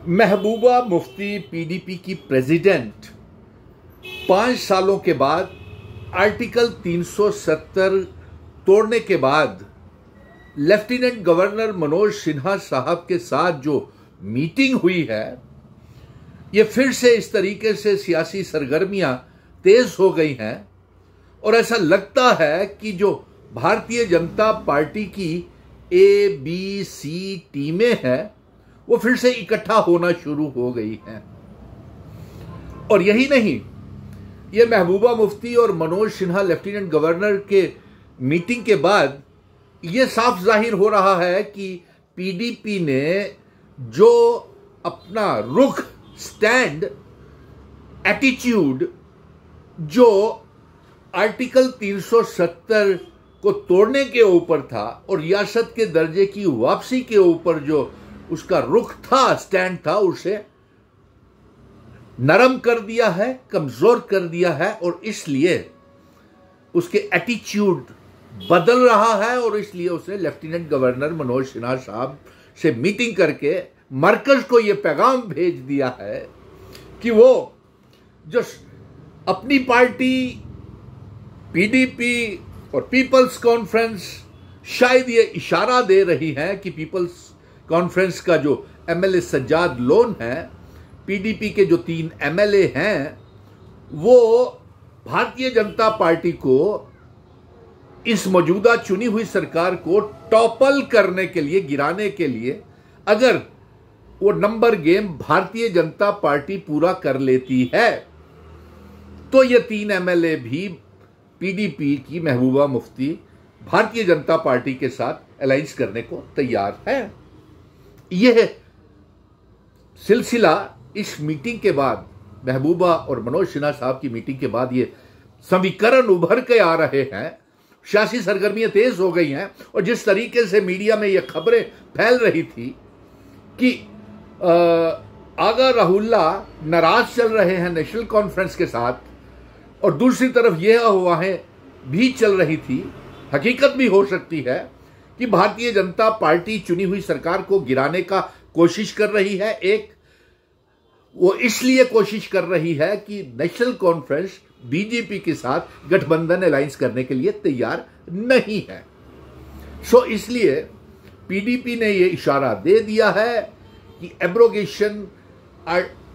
Mehbooba Mufti PDP की president 5 सालों के बाद आर्टिकल 370 तोड़ने के बाद लेफ्टिनेंट गवर्नर मनोज सिन्हा साहब के साथ जो मीटिंग हुई है, ये फिर से इस तरीके से सियासी सरगर्मियां तेज हो गई हैं और ऐसा लगता है कि जो भारतीय जनता पार्टी की ABC टीमें हैं वो फिर से इकट्ठा होना शुरू हो गई हैं। और यही नहीं, ये महबूबा मुफ्ती और मनोज सिन्हा लेफ्टिनेंट गवर्नर के मीटिंग के बाद ये साफ जाहिर हो रहा है कि पीडीपी ने जो अपना रुख, स्टैंड, एटीट्यूड जो आर्टिकल 370 को तोड़ने के ऊपर था और रियासत के दर्जे की वापसी के ऊपर जो उसका रुख था, स्टैंड था, उसे नरम कर दिया है, कमजोर कर दिया है और इसलिए उसके एटीट्यूड बदल रहा है। और इसलिए उसने लेफ्टिनेंट गवर्नर मनोज सिन्हा साहब से मीटिंग करके मरकज को यह पैगाम भेज दिया है कि वो जो अपनी पार्टी पीडीपी और पीपल्स कॉन्फ्रेंस शायद ये इशारा दे रही है कि पीपल्स कॉन्फ्रेंस का जो एमएलए सज्जाद लोन है, पीडीपी के जो 3 एमएलए हैं, वो भारतीय जनता पार्टी को, इस मौजूदा चुनी हुई सरकार को टॉपल करने के लिए, गिराने के लिए, अगर वो number game Bharatiya Janata party पूरा कर लेती है तो ये 3 एमएलए भी पीडीपी की महबूबा मुफ्ती भारतीय जनता पार्टी के साथ अलायंस करने को तैयार है। यह सिलसिला इस मीटिंग के बाद, महबूबा और मनोज सिन्हा साहब की मीटिंग के बाद ये समीकरण उभर के आ रहे हैं, सियासी सरगर्मियां तेज हो गई हैं। और जिस तरीके से मीडिया में ये खबरें फैल रही थी कि आगा राहुल्ला नाराज चल रहे हैं नेशनल कॉन्फ्रेंस के साथ, और दूसरी तरफ यह अफवाहें भी चल रही थी, हकीकत भी हो सकती है कि भारतीय जनता पार्टी चुनी हुई सरकार को गिराने का कोशिश कर रही है। एक वो इसलिए कोशिश कर रही है कि नेशनल कॉन्फ्रेंस बीजेपी के साथ गठबंधन अलायंस करने के लिए तैयार नहीं है। सो इसलिए पीडीपी ने यह इशारा दे दिया है कि एब्रोगेशन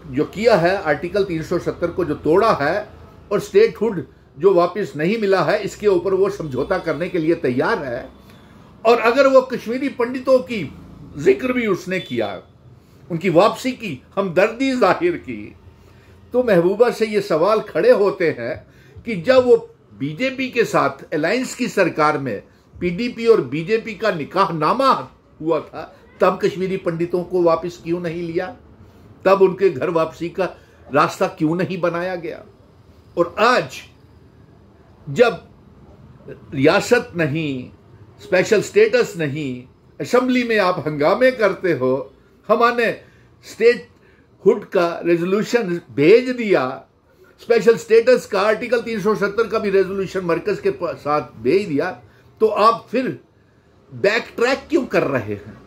जो किया है, आर्टिकल 370 को जो तोड़ा है और स्टेटहुड जो वापस नहीं मिला है, इसके ऊपर वो समझौता करने के लिए तैयार है। और अगर वो कश्मीरी पंडितों की जिक्र भी उसने किया, उनकी वापसी की हमदर्दी जाहिर की, तो महबूबा से ये सवाल खड़े होते हैं कि जब वो बीजेपी के साथ अलायंस की सरकार में पीडीपी और बीजेपी का निकाहनामा हुआ था, तब कश्मीरी पंडितों को वापस क्यों नहीं लिया? तब उनके घर वापसी का रास्ता क्यों नहीं बनाया गया? और आज जब रियासत नहीं, स्पेशल स्टेटस नहीं, असेंबली में आप हंगामे करते हो, हमने स्टेट हुड का रेजोल्यूशन भेज दिया, स्पेशल स्टेटस का आर्टिकल 370 का भी रेजोल्यूशन मरकज के साथ भेज दिया, तो आप फिर बैक ट्रैक क्यों कर रहे हैं?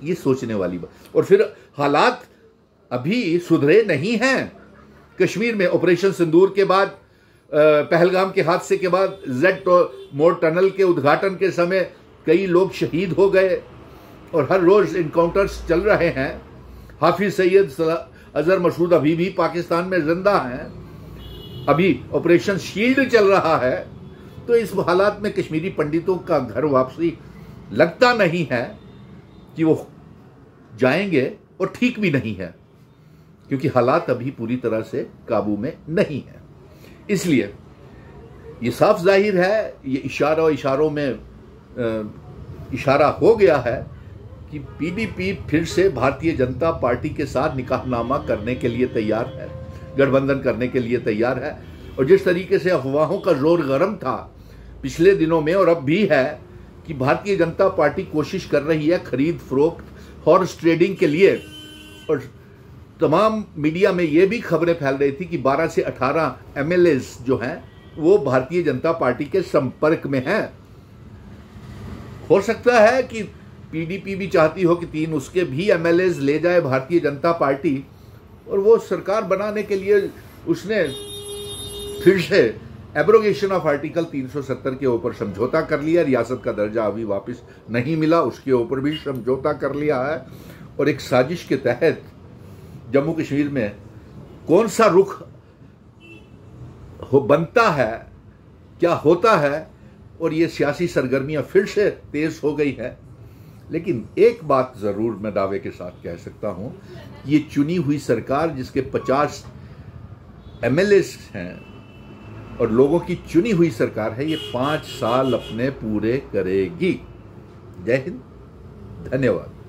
ये सोचने वाली बात। और फिर हालात अभी सुधरे नहीं हैं। कश्मीर में ऑपरेशन सिंदूर के बाद, पहलगाम के हादसे के बाद, जेड मोर टनल के उद्घाटन के समय कई लोग शहीद हो गए और हर रोज इनकाउंटर्स चल रहे हैं। हाफिज सैयद अजहर मसूद अभी भी पाकिस्तान में जिंदा हैं। अभी ऑपरेशन शील्ड चल रहा है। तो इस हालात में कश्मीरी पंडितों का घर वापसी लगता नहीं है कि वो जाएंगे, और ठीक भी नहीं है क्योंकि हालात अभी पूरी तरह से काबू में नहीं है। इसलिए ये साफ जाहिर है, ये इशारों में इशारा हो गया है कि पीडीपी फिर से भारतीय जनता पार्टी के साथ निकाहनामा करने के लिए तैयार है, गठबंधन करने के लिए तैयार है। और जिस तरीके से अफवाहों का जोर गर्म था पिछले दिनों में और अब भी है कि भारतीय जनता पार्टी कोशिश कर रही है खरीद फरोख्त, हॉर्स ट्रेडिंग के लिए, और तमाम मीडिया में ये भी खबरें फैल रही थी कि 12 से 18 एमएलएस जो हैं वो भारतीय जनता पार्टी के संपर्क में हैं। हो सकता है कि पीडीपी भी चाहती हो कि 3 उसके भी एमएलएज ले जाए भारतीय जनता पार्टी, और वो सरकार बनाने के लिए उसने फिर से एब्रोगेशन ऑफ आर्टिकल 370 के ऊपर समझौता कर लिया। रियासत का दर्जा अभी वापस नहीं मिला, उसके ऊपर भी समझौता कर लिया है। और एक साजिश के तहत जम्मू कश्मीर में कौन सा रुख बनता है, क्या होता है, और ये सियासी सरगर्मियां फिर से तेज हो गई है। लेकिन एक बात जरूर मैं दावे के साथ कह सकता हूं, ये चुनी हुई सरकार जिसके 50 एमएलएस हैं और लोगों की चुनी हुई सरकार है, ये 5 साल अपने पूरे करेगी। जय हिंद, धन्यवाद।